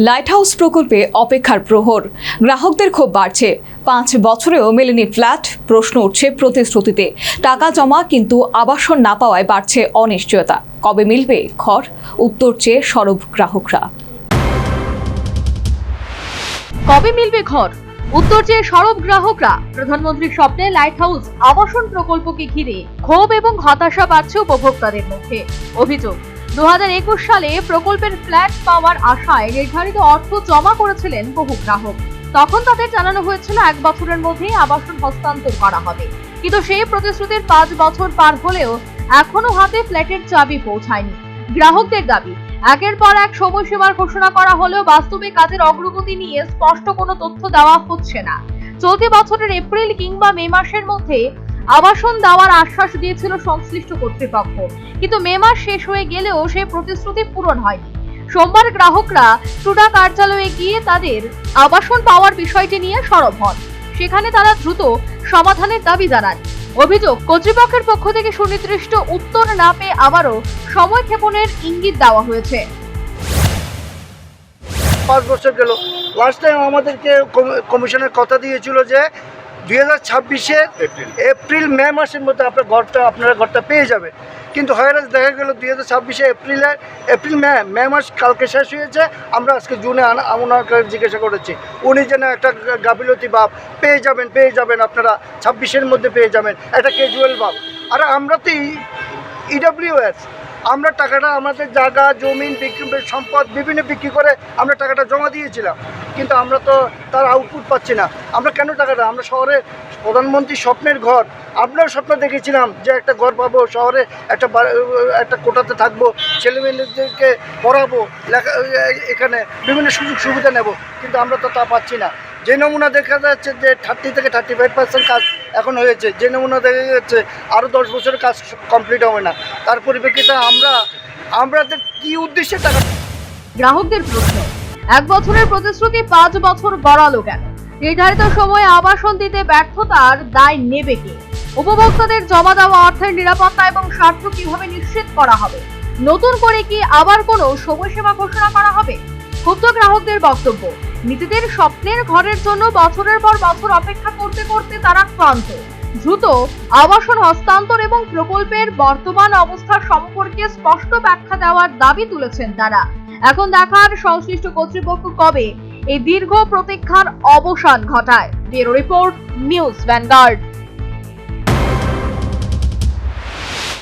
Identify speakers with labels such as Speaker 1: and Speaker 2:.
Speaker 1: Light house প্রকল্পে অপেক্ষার প্রহর, গ্রাহকদের ক্ষোভ বাড়ছে। 5 বছরেও মেলেনি ফ্ল্যাট, প্রশ্ন উঠছে প্রতিশ্রুতিতে। টাকা জমা কিন্তু আবাসন না পাওয়ায় বাড়ছে অনিশ্চয়তা। কবে মিলবে ঘর, উত্তর চেয়ে সরব গ্রাহকরা।
Speaker 2: কবে মিলবে ঘর, উত্তর চেয়ে সরব গ্রাহকরা। প্রধানমন্ত্রীর স্বপ্নে লাইট হাউস আবাসন প্রকল্পকে ঘিরে ক্ষোভ এবং হতাশা বাড়ছে উপভোক্তাদের মধ্যে। অভিযোগ, 2021 সালে প্রকল্পের ফ্ল্যাট পাওয়ার আশায় নির্ধারিত অর্থ জমা করেছিলেন বহু গ্রাহক। তখন তাদের জানানো হয়েছিল 1 বছরের মধ্যেই আবাসন হস্তান্তর করা হবে, কিন্তু সেই প্রতিশ্রুতির 5 বছর পার হলেও এখনো হাতে ফ্ল্যাটের চাবি পৌঁছায়নি। গ্রাহকদের দাবি, একের পর এক সময়সীমার ঘোষণা করা হলেও বাস্তবে কাজের অগ্রগতি নিয়ে স্পষ্ট কোনো তথ্য দেওয়া হচ্ছে না। চলতি বছরের এপ্রিল কিংবা মে মাসের মধ্যে আবাসন দেওয়ার আশ্বাস দিয়েছিল সংশ্লিষ্ট কর্তৃপক্ষ, কিন্তু মে মাস শেষ হয়ে গেলেও সেই প্রতিশ্রুতি পূরণ হয়নি। সোমবার গ্রাহকরা টুডা কার্যালয়ে গিয়ে তাদের আবাসন পাওয়ার বিষয়টি নিয়ে সরব হন। সেখানে তারা দ্রুত সমাধানের দাবি জানান। অভিযোগ, কর্তৃপক্ষের পক্ষ থেকে সুনির্দিষ্ট উত্তর না পেয়ে আবারও সময় ক্ষেপণের ইঙ্গিত দেওয়া হয়েছে।
Speaker 3: 5 বছর গেল। লাস্ট টাইম আমাদেরকে কমিশনের কথা দিয়েছিল যে 2026-এর এপ্রিল মে মাসের মধ্যে আপনারা ঘরটা পেয়ে যাবে, কিন্তু হয়রাজ দেখা গেল 2026-এ এপ্রিল মে মাস কালকে শেষ হয়েছে। আমরা আজকে জুনে ওনাকে জিজ্ঞাসা করেছি, উনি যেন একটা গাফিলতি ভাব, পেয়ে যাবেন আপনারা 26-এর মধ্যে পেয়ে যাবেন, একটা ক্যাজুয়াল ভাব। আর আমরা তো ইডব্লিউএস, আমরা টাকাটা আমাদের জায়গা জমিন সম্পদ বিভিন্ন বিক্রি করে আমরা টাকাটা জমা দিয়েছিলাম, কিন্তু আমরা তো তার আউটপুট পাচ্ছি না। আমরা কেন টাকাটা, আমরা শহরে প্রধানমন্ত্রীর স্বপ্নের ঘর, আমরাও স্বপ্ন দেখেছিলাম যে একটা ঘর পাবো, শহরে একটা কোটাতে থাকবো, ছেলেমেয়েদেরকে পড়াবো, এখানে বিভিন্ন সুযোগ সুবিধা নেব, কিন্তু আমরা তো তা পাচ্ছি না। যে নমুনা দেখা যাচ্ছে যে 30 থেকে 35% কাজ এখন হয়েছে, যে নমুনা দেখা যাচ্ছে আরও 10 বছরের কাজ কমপ্লিট হবে না। তার পরিপ্রেক্ষিতে আমাদের কি উদ্দেশ্যে টাকা।
Speaker 2: গ্রাহকদের প্রশ্ন, 1 বছরের প্রতিশ্রুতি 5 বছর গড়ালো কেন? নির্ধারিত সময়ে আবাসন দিতে ব্যর্থতার দায় নেবে কে? উপভোক্তাদের জমা দেওয়া অর্থের নিরাপত্তা এবং স্বার্থ কিভাবে নিশ্চিত করা হবে? নতুন করে কি আবার কোনো সময়সীমা ঘোষণা করা হবে? ক্ষুব্ধ গ্রাহকদের বক্তব্য, নিজেদের স্বপ্নের ঘরের জন্য বছরের পর বছর অপেক্ষা করতে করতে তারা ক্লান্ত। দ্রুত আবাসন হস্তান্তর এবং প্রকল্পের বর্তমান অবস্থা সম্পর্কে স্পষ্ট ব্যাখ্যা দেওয়ার দাবি তুলেছেন তারা। এখন দেখার সংশ্লিষ্ট কর্তৃপক্ষ কবে এই দীর্ঘ প্রতীক্ষার অবসান ঘটায়। Bureau report, news vanguard.